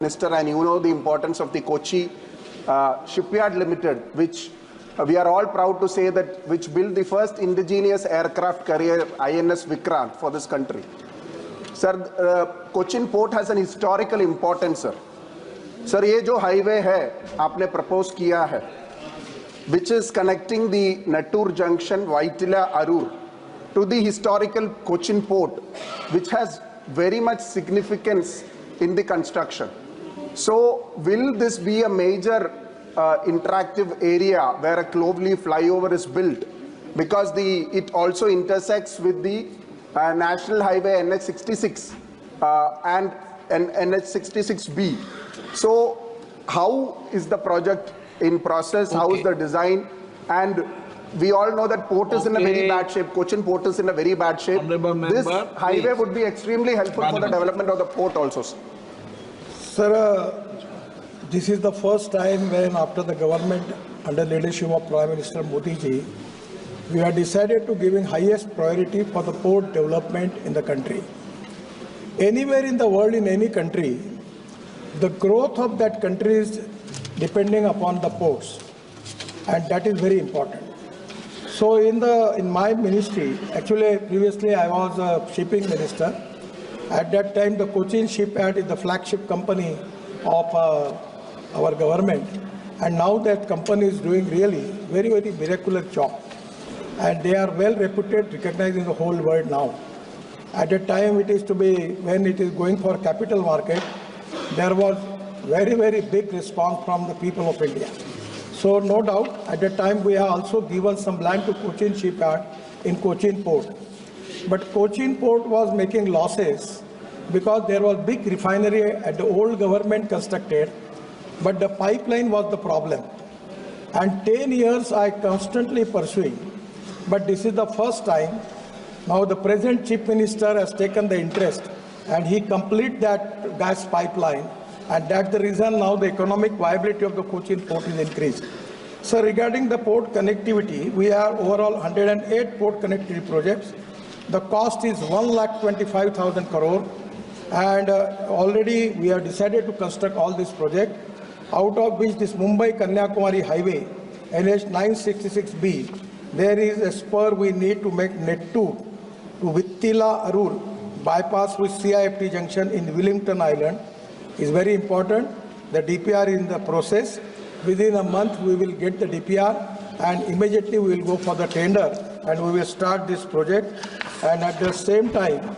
Minister, and you know the importance of the Kochi Shipyard Limited, which we are all proud to say that which built the first indigenous aircraft carrier INS Vikrant for this country. Sir, Cochin Port has an historical importance, sir. Sir, ये जो highway है आपने propose किया है, which is connecting the Nattur Junction, Vaitila, Arur to the historical Cochin Port, which has very much significance in the construction. So, will this be a major interactive area where a cloverleaf flyover is built? Because it also intersects with the National Highway NH66 and NH66B. So, how is the project in process? How is the design? And we all know that port is in a very bad shape. Cochin Port is in a very bad shape. This highway would be extremely helpful for the development of the port also. Sir, this is the first time when after the government under leadership of Prime Minister Modi ji, we have decided to give highest priority for the port development in the country. Anywhere in the world, in any country, the growth of that country is depending upon the ports, and that is very important. So in my ministry, actually previously I was a shipping minister. At that time, the Cochin Shipyard is the flagship company of our government, and now that company is doing really very, very miraculous job, and they are well reputed, recognized in the whole world now. At that time, it is to be when it is going for capital market, there was very, very big response from the people of India. So no doubt, at that time we have also given some land to Cochin Shipyard in Cochin Port. But Cochin Port was making losses because there was big refinery at the old government constructed, but the pipeline was the problem. And 10 years I constantly pursuing, but this is the first time. Now the present Chief Minister has taken the interest and he complete that gas pipeline, and that's the reason now the economic viability of the Cochin Port is increased. So regarding the port connectivity, we have overall 108 port connectivity projects. The cost is 1,25,000 crore, and already we have decided to construct all this project, out of which this Mumbai-Kanyakumari highway, NH 966B, there is a spur we need to make Nettur to Vaitila Arur bypass with CIFT junction in Wellington Island is very important. The DPR is in the process. Within a month we will get the DPR, and immediately we will go for the tender and we will start this project. And at the same time,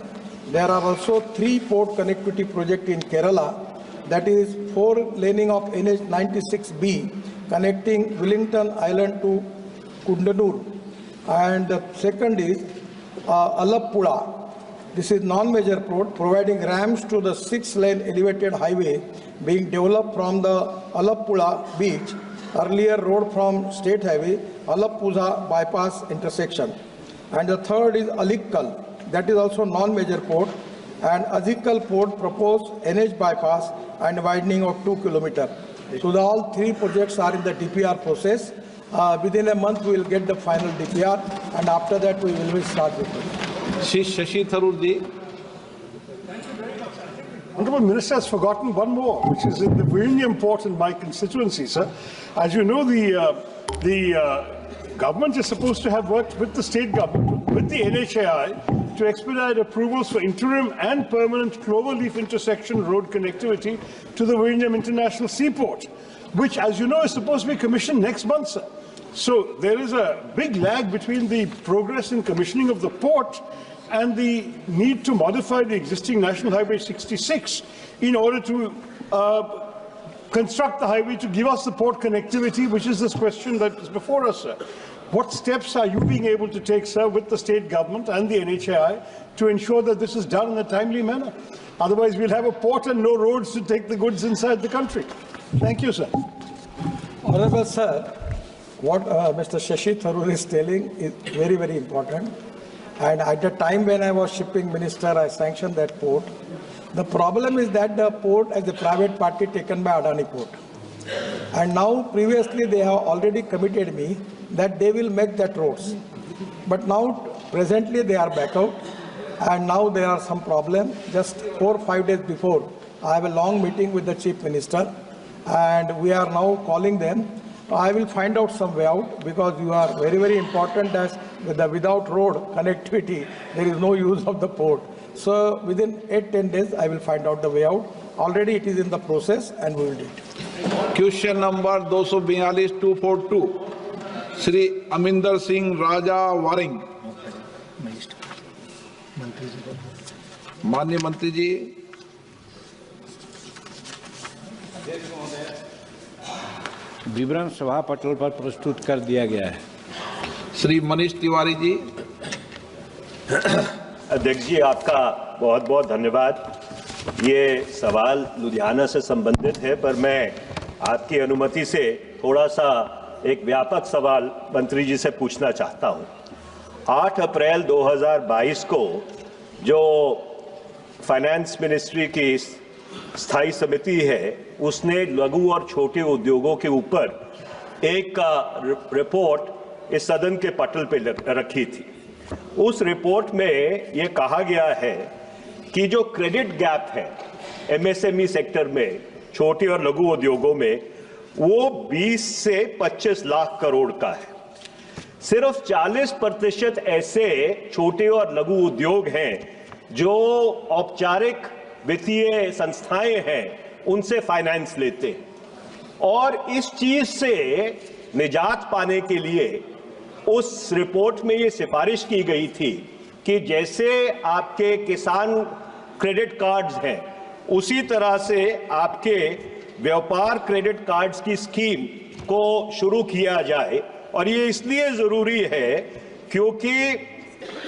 there are also 3 port connectivity projects in Kerala. That is 4-laning of NH 96B connecting Wellington Island to Kundanur. And the second is Alappuzha. This is non-major port providing ramps to the 6-lane elevated highway being developed from the Alappuzha beach, earlier road from State Highway, Alappuzha bypass intersection. And the third is Alikkal, that is also non-major port, and Azikal port proposed NH bypass and widening of 2 kilometers. So all 3 projects are in the DPR process. Within a month we will get the final DPR, and after that we will start with it. Shashi Tharoor ji. Honourable Minister has forgotten one more, which is in the Vizhinjam port in my constituency, sir. As you know, the government is supposed to have worked with the state government, with the NHAI, to expedite approvals for interim and permanent cloverleaf intersection road connectivity to the Vizhinjam International Seaport, which, as you know, is supposed to be commissioned next month, sir. So there is a big lag between the progress in commissioning of the port and the need to modify the existing National Highway 66 in order to construct the highway to give us the port connectivity, which is this question that is before us, sir. What steps are you being able to take, sir, with the state government and the NHAI to ensure that this is done in a timely manner? Otherwise, we'll have a port and no roads to take the goods inside the country. Thank you, sir. Honourable Sir, what Mr. Shashi Tharoor is telling is very, very important. And at the time when I was shipping minister, I sanctioned that port. The problem is that the port as a private party taken by Adani Port. And now previously they have already committed me that they will make that roads. But now presently they are back out, and now there are some problem. Just 4 or 5 days before, I have a long meeting with the Chief Minister, and we are now calling them. I will find out some way out, because you are very, very important, as without road connectivity, there is no use of the port. So within 8-10 days, I will find out the way out. Already it is in the process, and we will do it. Question number 242 Shri Amarinder Singh Raja Warring. माननीय मंत्री जी। विवरण सभा पटल पर प्रस्तुत कर दिया गया है। श्री मनीष तिवारी जी। अध्यक्ष जी, आपका बहुत बहुत धन्यवाद। ये सवाल लुधियाना से संबंधित है, पर मैं आपकी अनुमति से थोड़ा सा एक व्यापक सवाल मंत्री जी से पूछना चाहता हूं। 8 अप्रैल 2022 को जो फाइनेंस मिनिस्ट्री की स्थायी समिति है, उसने लघु और छोटे उद्योगों के ऊपर एक रिपोर्ट इस सदन के पटल पे रखी थी। उस रिपोर्ट में ये कहा गया है कि जो क्रेडिट गैप है एमएसएमई सेक्टर में, छोटे और लघु उद्योगों में, वो 20 से 25 लाख करोड़ का है। सिर्फ 40% ऐसे छोटे और लघु उद्योग हैं जो औपचारिक वित्तीय संस्थाएं हैं, उनसे फाइनेंस लेते हैं। और इस चीज से निजात पाने के लिए उस रिपोर्ट में ये सिफारिश की गई थी कि जैसे आपके किसान क्रेडिट कार्ड्स हैं, उसी तरह से आपके व्यापार क्रेडिट कार्ड्स की स्कीम को शुरू किया जाए। और ये इसलिए जरूरी है क्योंकि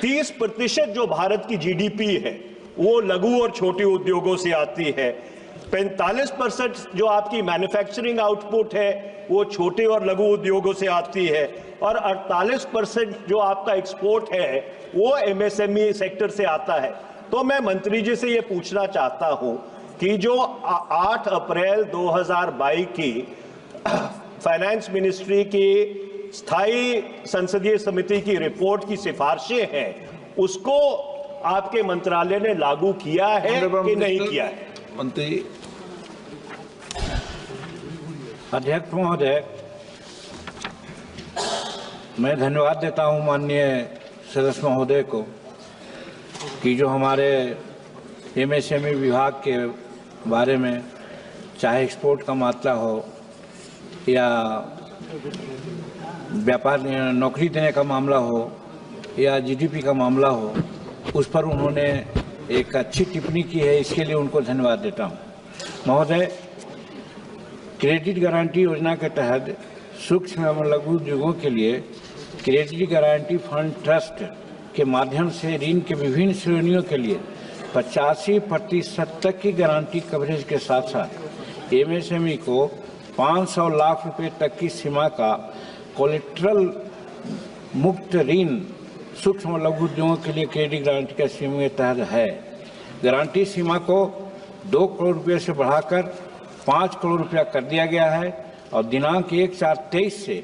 30% जो भारत की जीडीपी है वो लघु और छोटे उद्योगों से आती है। 45% जो आपकी मैन्युफैक्चरिंग आउटपुट है वो छोटे और लघु उद्योगों से आती है, और 48% जो आपका एक्सपोर्ट है वो एमएसएमई सेक्टर से आता है। तो मैं मंत्री जी से ये पूछना चाहता हूं कि जो 8 अप्रैल 2022 की फाइनेंस मिनिस्ट्री की स्थायी संसदीय समिति की रिपोर्ट की सिफारिशें हैं, उसको आपके मंत्रालय ने लागू किया है कि नहीं किया है? मंत्री। अध्यक्ष महोदय, मैं धन्यवाद देता हूं माननीय सदस्य महोदय को कि जो हमारे एमएसएमई विभाग के बारे में, चाहे एक्सपोर्ट का मात्रा हो या व्यापार नौकरी देने का मामला हो या जीडीपी का मामला हो, उस पर उन्होंने एक अच्छी टिप्पणी की है। इसके लिए उनको धन्यवाद देता हूं। महोदय, क्रेडिट गारंटी योजना के तहत सूक्ष्म एवं लघु उद्योगों के लिए क्रेडिट गारंटी फंड ट्रस्ट के माध्यम से ऋण के विभिन्न श्रेणियों के लिए 85% तक की गारंटी कवरेज के साथ साथ एमएसएमई को 500 लाख रुपए तक की सीमा का कोलेट्रल मुक्त ऋण सूक्ष्म लघु उद्योगों के लिए क्रेडिट गारंटी का स्कीम के तहत है। गारंटी सीमा को 2 करोड़ रुपये से बढ़ाकर 5 करोड़ रुपया कर दिया गया है, और दिनांक 1/4/23 से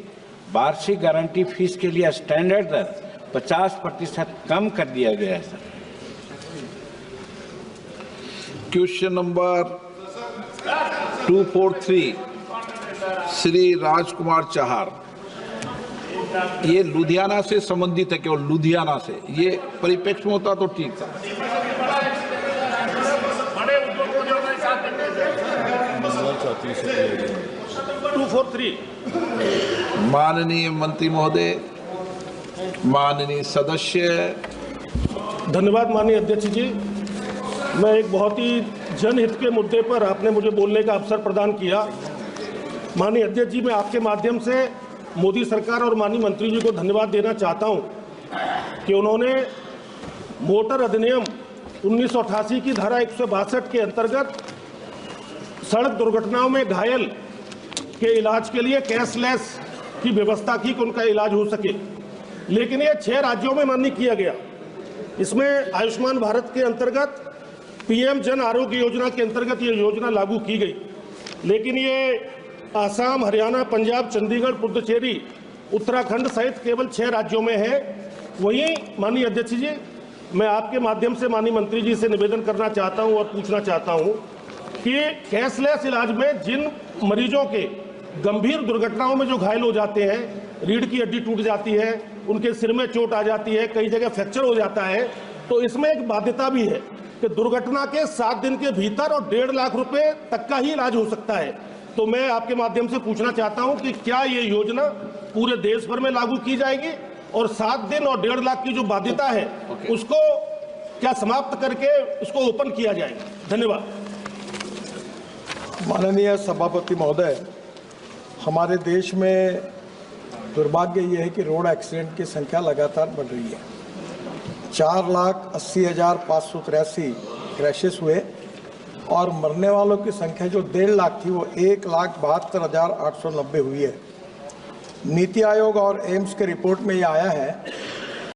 वार्षिक गारंटी फीस के लिए स्टैंडर्ड दर 50% कम कर दिया गया है। Sir, question number 243 Shri Rajkumar Chahar. ये लुधियाना से संबंधित है, केवल लुधियाना से। ये परिप्रेक्ष्य में होता तो ठीक था। माननीय मंत्री महोदय, माननीय सदस्य। धन्यवाद माननीय अध्यक्ष जी। मैं एक बहुत ही जनहित के मुद्दे पर आपने मुझे बोलने का अवसर प्रदान किया। माननीय अध्यक्ष जी, मैं आपके माध्यम से मोदी सरकार और माननीय मंत्री जी को धन्यवाद देना चाहता हूं कि उन्होंने मोटर अधिनियम 1988 की धारा 162 के अंतर्गत सड़क दुर्घटनाओं में घायल के इलाज के लिए कैशलेस की व्यवस्था की कि उनका इलाज हो सके। लेकिन ये 6 राज्यों में मान्य किया गया। इसमें आयुष्मान भारत के अंतर्गत पीएम जन आरोग्य योजना के अंतर्गत ये योजना लागू की गई। लेकिन ये आसाम, हरियाणा, पंजाब, चंडीगढ़, पुडुचेरी, उत्तराखंड सहित केवल 6 राज्यों में है। वहीं माननीय अध्यक्ष जी, मैं आपके माध्यम से माननीय मंत्री जी से निवेदन करना चाहता हूं और पूछना चाहता हूं कि कैशलेस इलाज में जिन मरीजों के गंभीर दुर्घटनाओं में जो घायल हो जाते हैं, रीढ़ की हड्डी टूट जाती है, उनके सिर में चोट आ जाती है, कई जगह फ्रैक्चर हो जाता है, तो इसमें एक बाध्यता भी है कि दुर्घटना के 7 दिन के भीतर और 1.5 लाख रुपए तक का ही इलाज हो सकता है। तो मैं आपके माध्यम से पूछना चाहता हूं कि क्या ये योजना पूरे देश भर में लागू की जाएगी और 7 दिन और 1.5 लाख की जो बाध्यता है उसको क्या समाप्त करके उसको ओपन किया जाएगा? धन्यवाद। माननीय सभापति महोदय, हमारे देश में दुर्भाग्य ये है कि रोड एक्सीडेंट की संख्या लगातार बढ़ रही है। 4,80,583 क्रैशेस हुए और मरने वालों की संख्या जो 1.5 लाख थी वो 1,72,890 हुई है। नीति आयोग और एम्स के रिपोर्ट में ये आया है